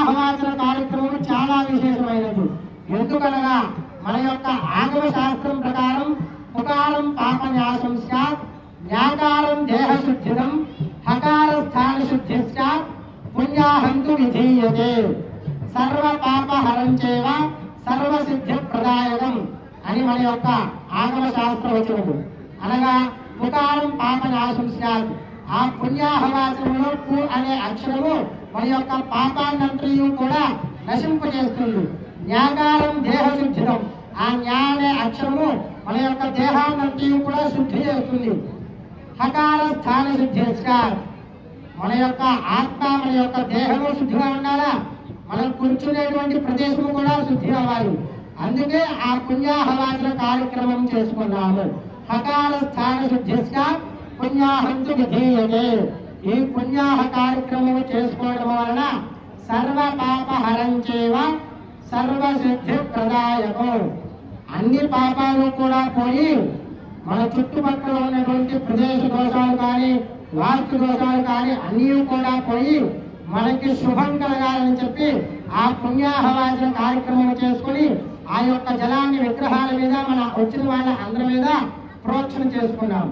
పుణ్యాహవాచన కార్యక్రమం చాలా విశేషమైనది. ఎందుకనగా మన యొక్క ఆగమ శాస్త్రం ప్రకారం పుకారం పాపన్యాసం స్యాత్, జ్ఞాకారం దేహశుద్ధిదం, హకార స్థాన శుద్ధి స్యాత్, పుణ్యాహంతు విధీయతే, సర్వ పాపహరం చేవ సర్వసిద్ధి ప్రదాయకం అని మన యొక్క ఆగమ శాస్త్ర వచనము. అనగా పుకారం పాపనాశం స్యాత్, ఆ పుణ్యాహవాచనంలో పు అనే అక్షరము మన యొక్క పాపాన్నంతయు కూడా నశింపజేస్తుంది. జ్ఞాకారం దేహశుద్ధిదం, ఆ జ్ఞా అనే అక్షరము మన యొక్క దేహాన్నంతయు కూడా శుద్ధి చేస్తుంది. హకార స్థాన శుద్ధి స్యాత్, మన యొక్క ఆత్మ మన యొక్క దేహము శుద్ధిగా ఉండాలా, మనం కూర్చునేటువంటి ప్రదేశము కూడా శుద్ధి అవ్వాలి. అందుకే ఆ పుణ్యాహవాచన కార్యక్రమం చేసుకున్నాము. హకార స్థాన శుద్ధి స్యాత్ పుణ్యాహంతు విధీయతే. ఈ పుణ్యాహ కార్యక్రమం చేసుకోవడం వలన సర్వ పాప హరంచేవ సర్వసిద్ధి ప్రదాయకం, అన్ని పాపాలు కూడా పోయి మన చుట్టుపక్కల ఉన్నటువంటి ప్రదేశ దోషాలు కానీ వాస్తు దోషాలు కానీ అన్నీ కూడా పోయి మనకి శుభం కలగాలని చెప్పి ఆ పుణ్యాహవాచన కార్యక్రమం చేసుకుని ఆ యొక్క జలాన్ని విగ్రహాల మీద మన వచ్చిన వాళ్ళ అందరి మీద ప్రోక్షణ చేసుకున్నాం.